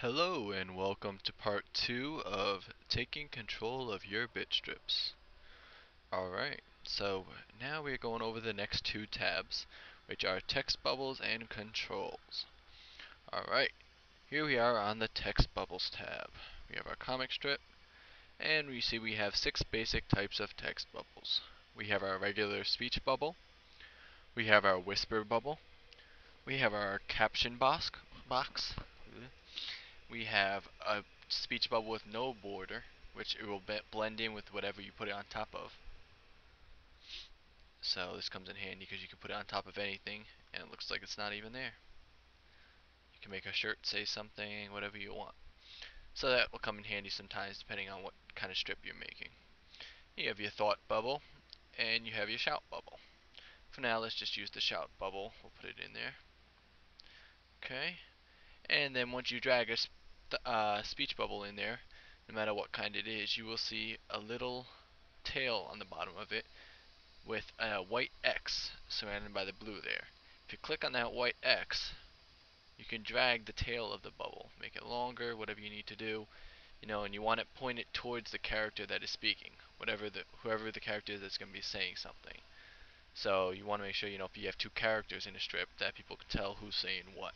Hello and welcome to part 2 of taking control of your Bitstrips. Alright, so now we're going over the next two tabs, which are text bubbles and controls. Alright, here we are on the text bubbles tab. We have our comic strip, and we see we have 6 basic types of text bubbles. We have our regular speech bubble, we have our whisper bubble, we have our caption box. We have a speech bubble with no border, which it will blend in with whatever you put it on top of. So this comes in handy because you can put it on top of anything and it looks like it's not even there. You can make a shirt say something, whatever you want. So that will come in handy sometimes depending on what kind of strip you're making. You have your thought bubble and you have your shout bubble. For now, let's just use the shout bubble. We'll put it in there. Okay. And then once you drag a speech bubble in there, no matter what kind it is, you will see a little tail on the bottom of it with a white X surrounded by the blue there. If you click on that white X, you can drag the tail of the bubble, make it longer, whatever you need to do, and you want it pointed towards the character that is speaking, whoever the character is that's going to be saying something. So you want to make sure, if you have two characters in a strip, that people can tell who's saying what.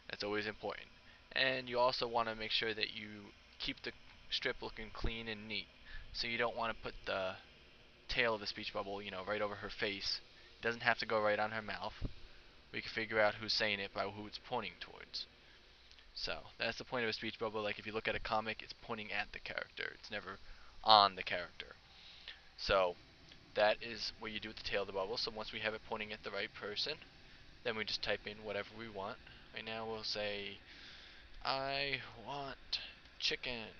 That's always important. And you also want to make sure that you keep the strip looking clean and neat. So you don't want to put the tail of the speech bubble, right over her face. It doesn't have to go right on her mouth. We can figure out who's saying it by who it's pointing towards. So that's the point of a speech bubble. Like if you look at a comic, it's pointing at the character. It's never on the character. So that is what you do with the tail of the bubble. So once we have it pointing at the right person, then we just type in whatever we want. Right now we'll say, I want chicken.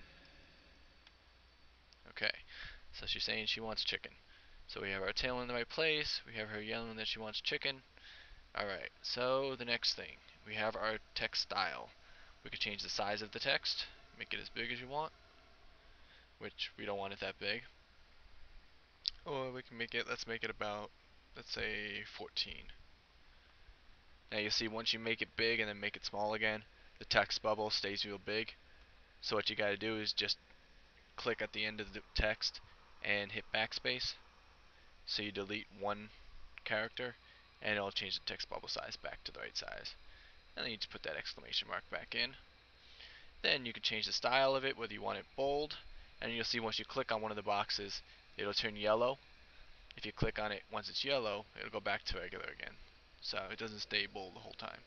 Okay, so she's saying she wants chicken. So we have our tail in the right place. We have her yelling that she wants chicken. Alright, so the next thing. We have our text style. We could change the size of the text. Make it as big as you want. Which we don't want it that big. Or we can let's make it about, let's say 14. Now you see once you make it big and then make it small again, the text bubble stays real big. So what you gotta do is just click at the end of the text and hit backspace. So you delete one character and it'll change the text bubble size back to the right size. And then you just put that exclamation mark back in. Then you can change the style of it, whether you want it bold, and you'll see once you click on one of the boxes, it'll turn yellow. If you click on it once it's yellow, it'll go back to regular again. So it doesn't stay bold the whole time.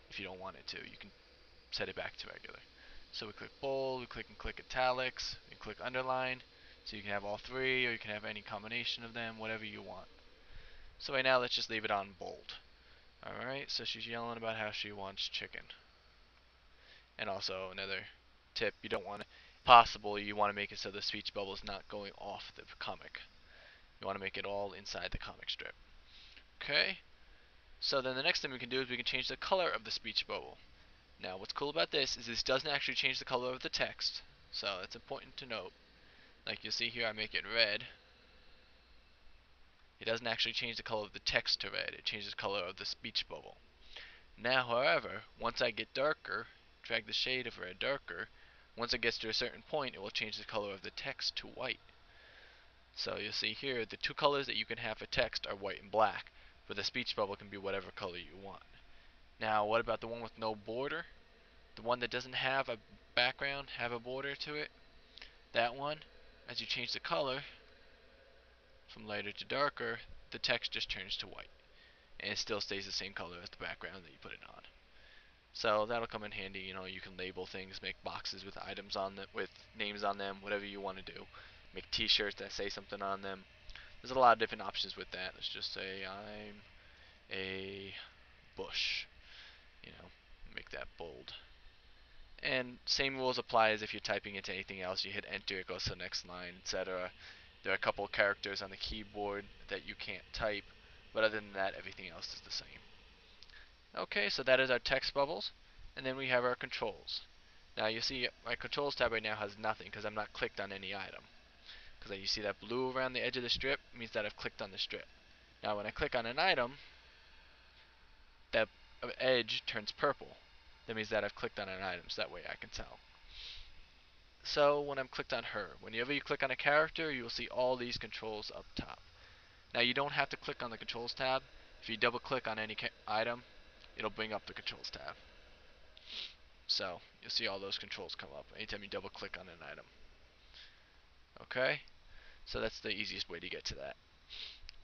If you don't want it to, you can set it back to regular. So we click bold, we click italics, we click underline, so you can have all three, or you can have any combination of them, whatever you want. So right now, let's just leave it on bold. Alright, so she's yelling about how she wants chicken. And also another tip, you don't want to, possible, you want to make it so the speech bubble is not going off the comic. You want to make it all inside the comic strip. Okay, so then the next thing we can do is we can change the color of the speech bubble. Now what's cool about this is this doesn't actually change the color of the text, so it's important to note. Like you'll see here, I make it red. It doesn't actually change the color of the text to red, it changes the color of the speech bubble. Now however, once I get darker, drag the shade of red darker, once it gets to a certain point, it will change the color of the text to white. So you'll see here, the two colors that you can have for text are white and black, but the speech bubble can be whatever color you want. Now, what about the one with no border? The one that doesn't have a background, have a border to it? That one, as you change the color from lighter to darker, the text just turns to white. And it still stays the same color as the background that you put it on. So that'll come in handy, you can label things, make boxes with items on them, with names on them, whatever you want to do. Make t-shirts that say something on them. There's a lot of different options with that. Let's just say I'm a bush. Make that bold. And same rules apply as if you're typing into anything else. You hit enter, it goes to the next line, etc. There are a couple of characters on the keyboard that you can't type, but other than that, everything else is the same. Okay, so that is our text bubbles, and then we have our controls. Now you see my controls tab right now has nothing because I'm not clicked on any item. Because you see that blue around the edge of the strip means that I've clicked on the strip. Now when I click on an item, that edge turns purple. that means that I've clicked on an item, so that way I can tell. So when I'm clicked on her, whenever you click on a character, you will see all these controls up top. Now you don't have to click on the controls tab. If you double click on any item, it'll bring up the controls tab. So you'll see all those controls come up anytime you double click on an item. Okay, so that's the easiest way to get to that.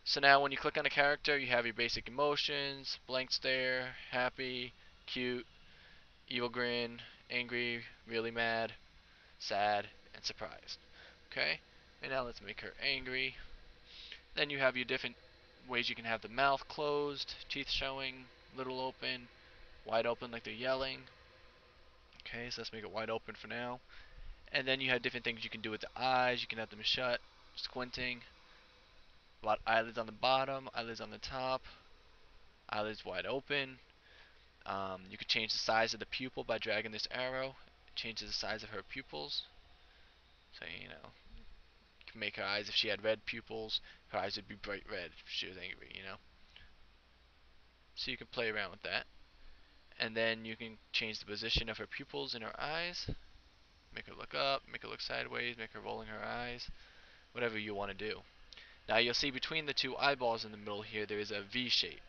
So now when you click on a character, you have your basic emotions: blank stare, happy, cute, evil grin, angry, really mad, sad, and surprised. Okay, and now let's make her angry. Then you have your different ways you can have the mouth closed, teeth showing, little open, wide open like they're yelling. Okay, so let's make it wide open for now. And then you have different things you can do with the eyes. You can have them shut, squinting, eyelids on the bottom, eyelids on the top, eyelids wide open. You could change the size of the pupil by dragging this arrow. It changes the size of her pupils. So, you can make her eyes, if she had red pupils, her eyes would be bright red if she was angry, So you can play around with that. And then you can change the position of her pupils in her eyes. Make her look up, make her look sideways, make her rolling her eyes, whatever you want to do. Now you'll see between the two eyeballs in the middle here, there is a V shape.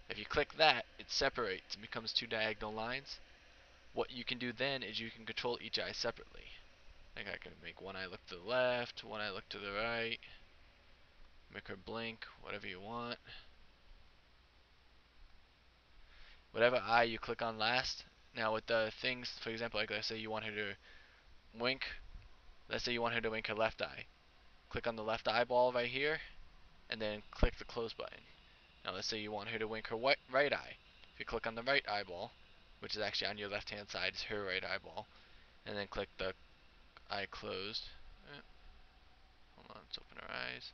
If you click that, it separates and becomes two diagonal lines. What you can do then is you can control each eye separately. Like I can make one eye look to the left, one eye look to the right, make her blink, whatever you want. Whatever eye you click on last. Now with the things, for example, like let's say you want her to wink, let's say you want her to wink her left eye. Click on the left eyeball right here, and then click the close button. Now let's say you want her to wink her right eye. If you click on the right eyeball, which is actually on your left hand side, is her right eyeball, and then click the eye closed. Hold on, let's open her eyes.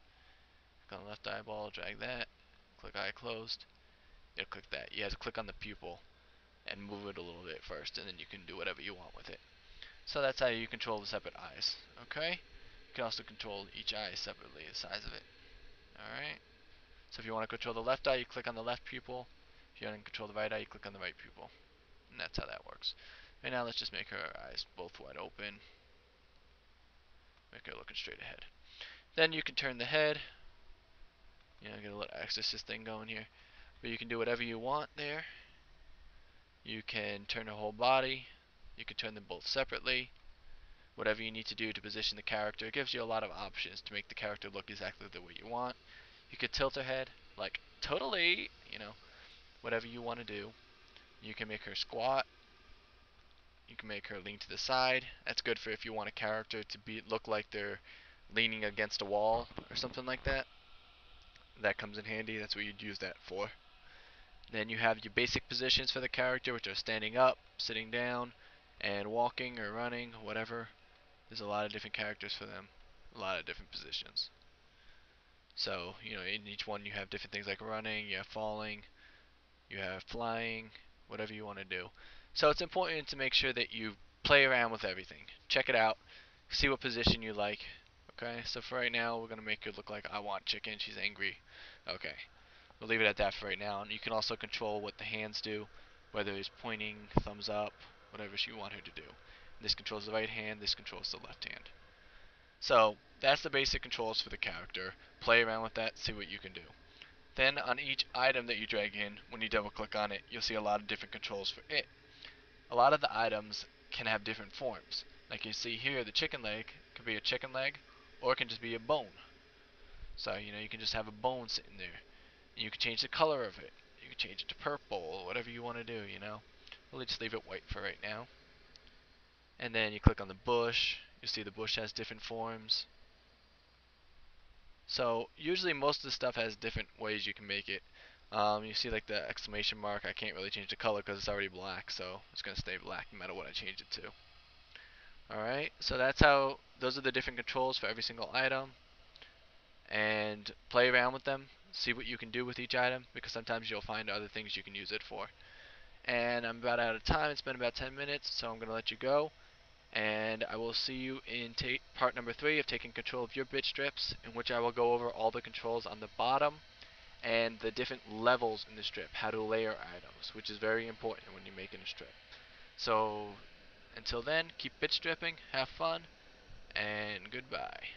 Click on the left eyeball, drag that, click eye closed. You click that. You have to click on the pupil and move it a little bit first, and then you can do whatever you want with it. So that's how you control the separate eyes. Okay? You can also control each eye separately, the size of it. Alright? So if you want to control the left eye, you click on the left pupil. If you want to control the right eye, you click on the right pupil. And that's how that works. And now let's just make her eyes both wide open. Make her looking straight ahead. Then you can turn the head. Get a little exorcist thing going here. But you can do whatever you want there. You can turn her whole body. You can turn them both separately. Whatever you need to do to position the character. It gives you a lot of options to make the character look exactly the way you want. You could tilt her head, like totally, whatever you want to do. You can make her squat. You can make her lean to the side. That's good for if you want a character to look like they're leaning against a wall or something like that. That comes in handy. That's what you'd use that for. Then you have your basic positions for the character, which are standing up, sitting down, and walking or running, whatever. There's a lot of different characters for them, a lot of different positions. So, in each one you have different things like running, you have falling, you have flying, whatever you want to do. So it's important to make sure that you play around with everything. Check it out, see what position you like. Okay, so for right now, we're going to make her look like I want chicken, she's angry. Okay, we'll leave it at that for right now. And you can also control what the hands do, whether it's pointing, thumbs up, whatever you want her to do. This controls the right hand, this controls the left hand. So that's the basic controls for the character. Play around with that, see what you can do. Then on each item that you drag in, when you double click on it, you'll see a lot of different controls for it. A lot of the items can have different forms. Like you see here, the chicken leg could be a chicken leg, or it can just be a bone. So, you can just have a bone sitting there. And you can change the color of it. You can change it to purple, whatever you want to do. We'll just leave it white for right now. And then you click on the bush. You see the bush has different forms. So usually most of the stuff has different ways you can make it. You see like the exclamation mark. I can't really change the color because it's already black, so it's going to stay black no matter what I change it to. Alright, so those are the different controls for every single item. And play around with them. See what you can do with each item, because sometimes you'll find other things you can use it for. And I'm about out of time. It's been about 10 minutes, so I'm going to let you go. And I will see you in part number 3 of taking control of your Bitstrips, in which I will go over all the controls on the bottom and the different levels in the strip, how to layer items, which is very important when you're making a strip. So until then, keep bit stripping, have fun, and goodbye.